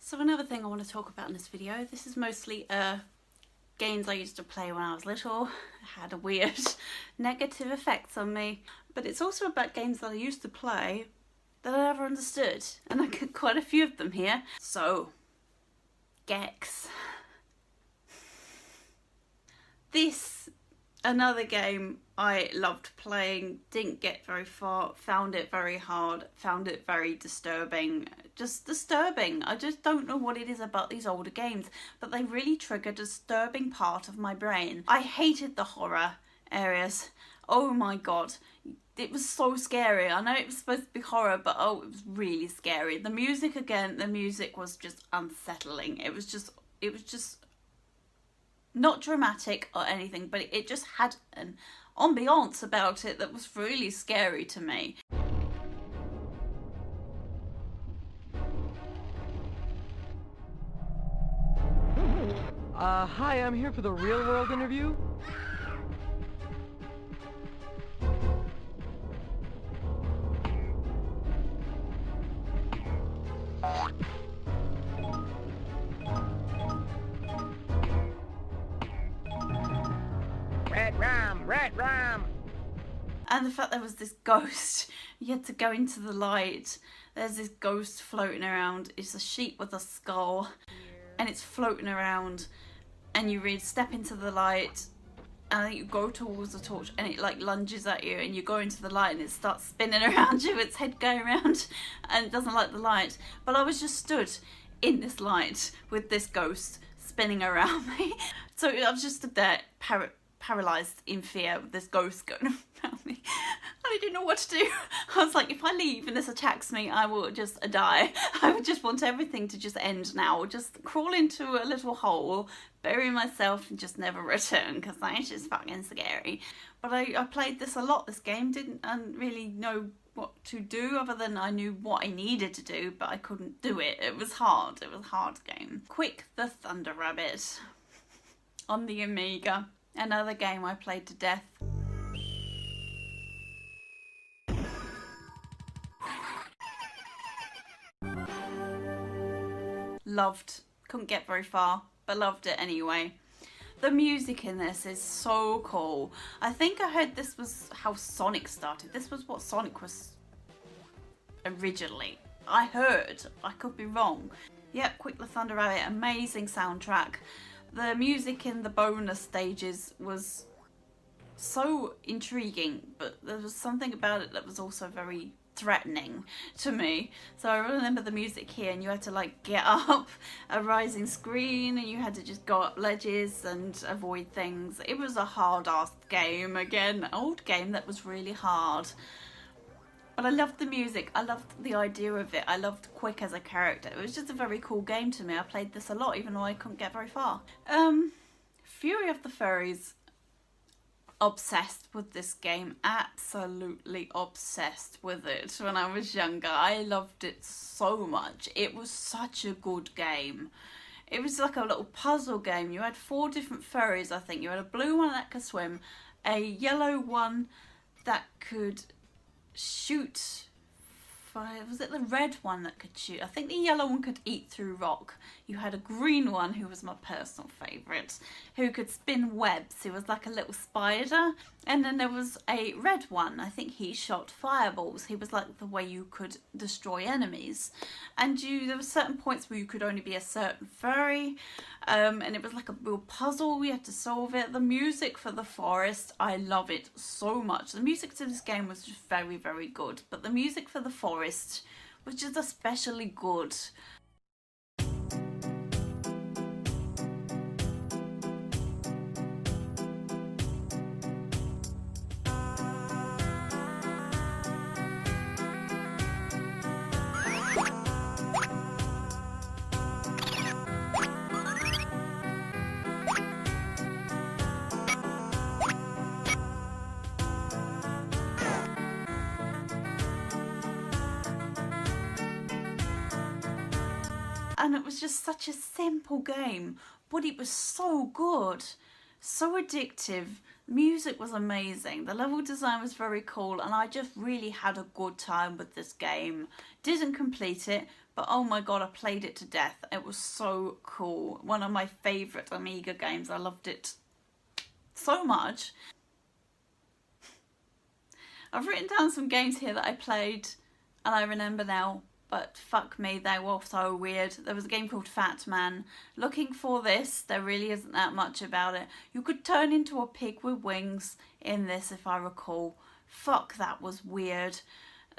So another thing I want to talk about in this video, this is mostly games I used to play when I was little. It had a weird negative effects on me. But it's also about games that I used to play that I never understood. And I got quite a few of them here. So, Gex. This, another game I loved playing, didn't get very far, found it very hard, found it very disturbing. Just disturbing. I just don't know what it is about these older games, but they really trigger a disturbing part of my brain. I hated the horror areas. Oh my god. It was so scary. I know it was supposed to be horror, but oh, it was really scary. The music was just unsettling. It was just not dramatic or anything, but it just had an ambiance about it that was really scary to me. Hi, I'm here for the real world interview. Red rum. And the fact there was this ghost, you had to go into the light, there's this ghost floating around, it's a sheep with a skull, and it's floating around, and you step into the light, and you go towards the torch, and it like lunges at you, and you go into the light, and it starts spinning around you, its head going around, and it doesn't like the light. But I was just stood in this light with this ghost spinning around me. So I was just stood there, paralysed in fear with this ghost going around me. I didn't know what to do. I was like, if I leave and this attacks me, I will just die. I would just want everything to just end now. Just crawl into a little hole, bury myself and just never return, because that's just fucking scary. But I played this a lot, this game. Didn't really know what to do other than I knew what I needed to do, but I couldn't do it. It was hard. It was a hard game. Quick the Thunder Rabbit on the Amiga. Another game I played to death. Loved. Couldn't get very far, but loved it anyway. The music in this is so cool. I think I heard this was how Sonic started. This was what Sonic was originally. I heard. I could be wrong. Yep, Quick the Thunder Rabbit, amazing soundtrack. The music in the bonus stages was so intriguing, but there was something about it that was also very threatening to me. So I remember the music here, and you had to like get up a rising screen, and you had to just go up ledges and avoid things. It was a hard-ass game, again, old game that was really hard. But I loved the music, I loved the idea of it, I loved Quick as a character. It was just a very cool game to me. I played this a lot, even though I couldn't get very far. Fury of the Furries. Obsessed with this game, absolutely obsessed with it when I was younger. I loved it so much. It was such a good game. It was like a little puzzle game. You had 4 different furries, I think. You had a blue one that could swim, a yellow one that could shoot fire. Was it the red one that could shoot? I think the yellow one could eat through rock. You had a green one, who was my personal favourite, who could spin webs. He was like a little spider. And then there was a red one. I think he shot fireballs. He was like the way you could destroy enemies. And there were certain points where you could only be a certain furry. And it was like a real puzzle. We had to solve it. The music for the forest, I love it so much. The music to this game was just very, very good. But the music for the forest was just especially good. And it was just such a simple game, but it was so good, so addictive, Music was amazing, the level design was very cool, and I just really had a good time with this game. Didn't complete it, but oh my god, I played it to death. It was so cool. One of my favourite Amiga games. I loved it so much. I've written down some games here that I played and I remember now, but fuck me, they were so weird. There was a game called Fat Man. Looking for this, there really isn't that much about it. You could turn into a pig with wings in this, if I recall. Fuck, that was weird.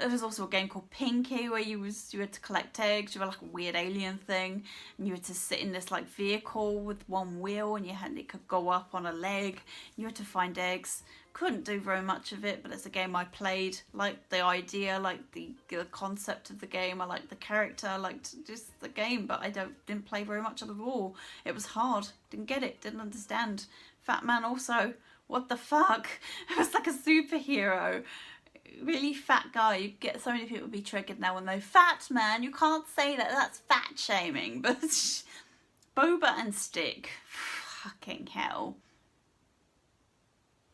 There was also a game called Pinky where you had to collect eggs. You were like a weird alien thing, and you had to sit in this like vehicle with one wheel, and it could go up on a leg. You had to find eggs. Couldn't do very much of it, but it's a game I played. Liked the idea, liked the concept of the game. I liked the character. I liked just the game, but I didn't play very much of it at all. It was hard. Didn't get it. Didn't understand. Fat Man also. What the fuck? It was like a superhero. Really fat guy. You get so many people be triggered now when they fat man. You can't say that. That's fat shaming. But Boba and Stick. Fucking hell.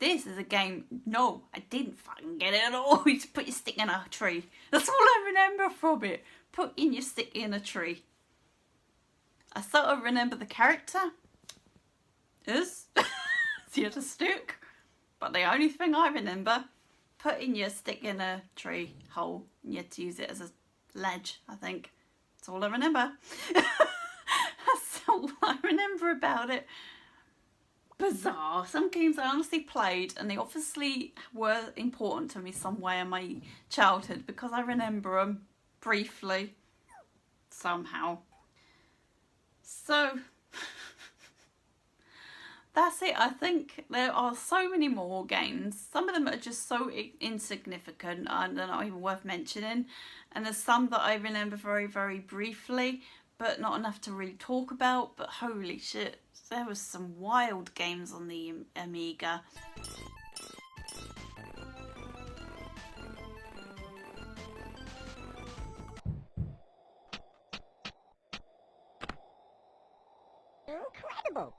This is a game. No, I didn't fucking get it at all. You just put your stick in a tree. That's all I remember from it. Put in your stick in a tree. I sort of remember the character is he had a stick, but the only thing I remember, putting your stick in a tree hole, and you had to use it as a ledge, I think. That's all I remember. That's all I remember about it. Bizarre. Some games I honestly played, and they obviously were important to me some way in my childhood because I remember them briefly, somehow. So that's it. I think there are so many more games. Some of them are just so insignificant and they're not even worth mentioning. And there's some that I remember very, very briefly, but not enough to really talk about. But holy shit, there was some wild games on the Amiga. Incredible!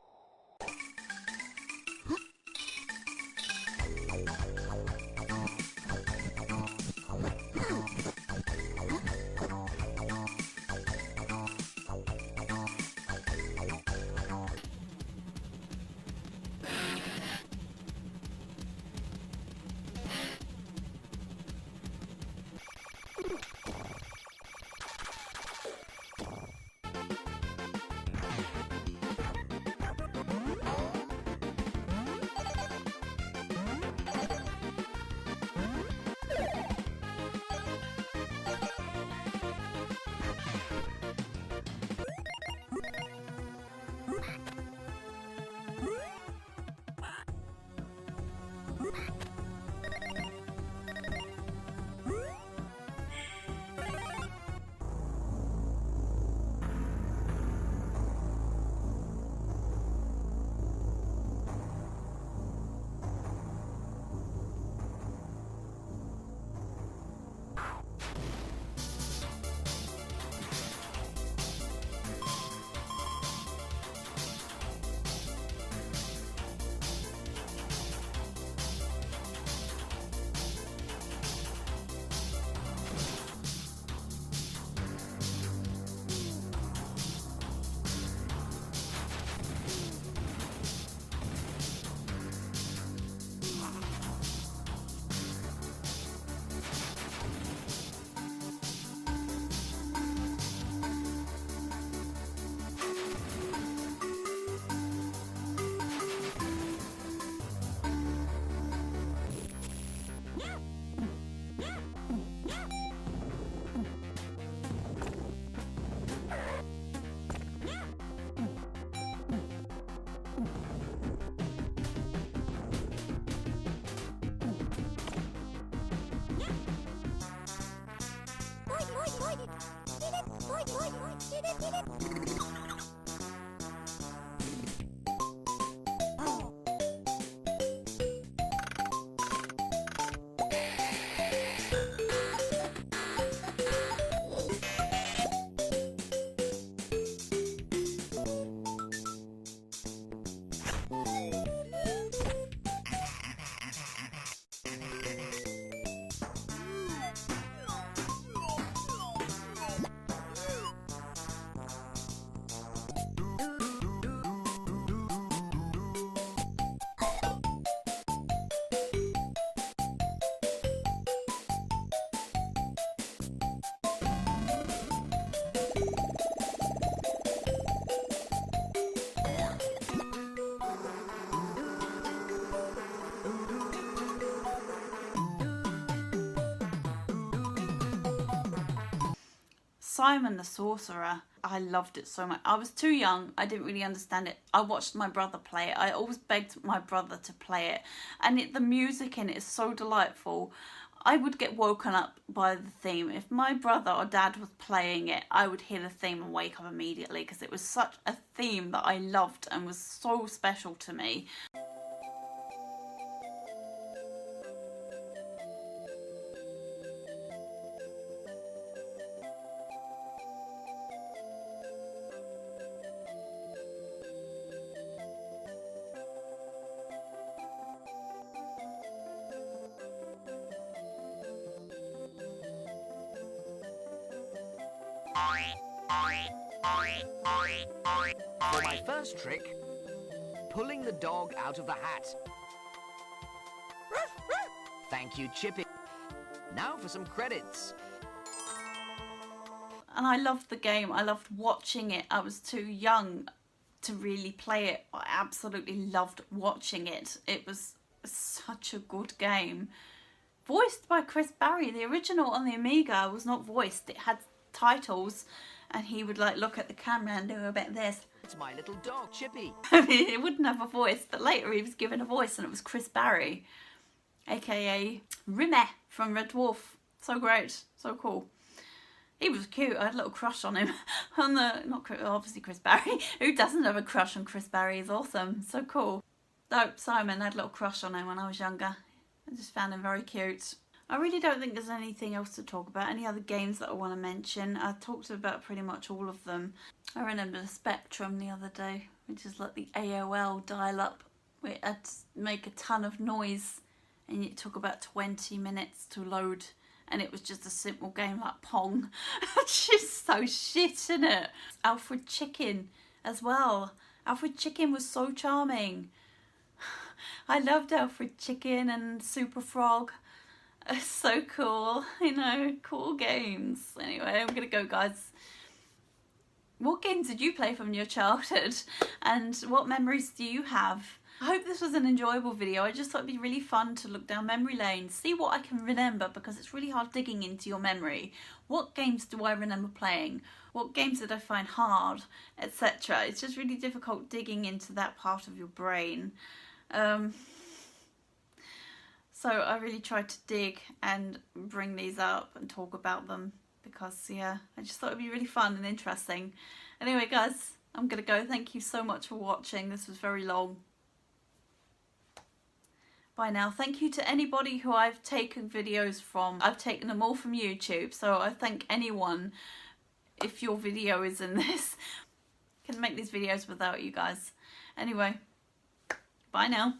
Simon the Sorcerer. I loved it so much. I was too young. I didn't really understand it. I watched my brother play it. I always begged my brother to play it. And the music in it is so delightful. I would get woken up by the theme. If my brother or dad was playing it, I would hear the theme and wake up immediately because it was such a theme that I loved and was so special to me. For my first trick, pulling the dog out of the hat. Thank you, Chippy. Now for some credits. And I loved the game. I loved watching it. I was too young to really play it. I absolutely loved watching it. It was such a good game. Voiced by Chris Barry. The original on the Amiga was not voiced. It had titles and he would like look at the camera and do a bit of this. It's my little dog, Chippy. I mean, it wouldn't have a voice, but later he was given a voice and it was Chris Barry, aka Rimmeh from Red Dwarf. So great, so cool. He was cute. I had a little crush on him. Obviously Chris Barry. Who doesn't have a crush on Chris Barry? He's awesome. So cool. No, Simon, I had a little crush on him when I was younger. I just found him very cute. I really don't think there's anything else to talk about. Any other games that I want to mention? I talked about pretty much all of them. I remember the Spectrum the other day, which is like the AOL dial-up. It had to make a ton of noise and it took about 20 minutes to load. And it was just a simple game like Pong. It's just so shit, isn't it? Alfred Chicken as well. Alfred Chicken was so charming. I loved Alfred Chicken and Super Frog. It's so cool. You know, cool games. Anyway, I'm gonna go, guys. What games did you play from your childhood? And what memories do you have? I hope this was an enjoyable video. I just thought it'd be really fun to look down memory lane, see what I can remember, because it's really hard digging into your memory. What games do I remember playing? What games did I find hard, etc. It's just really difficult digging into that part of your brain. So I really tried to dig and bring these up and talk about them because, yeah, I just thought it'd be really fun and interesting. Anyway, guys, I'm gonna go. Thank you so much for watching. This was very long. Bye now. Thank you to anybody who I've taken videos from. I've taken them all from YouTube, so I thank anyone if your video is in this. I can make these videos without you guys. Anyway, bye now.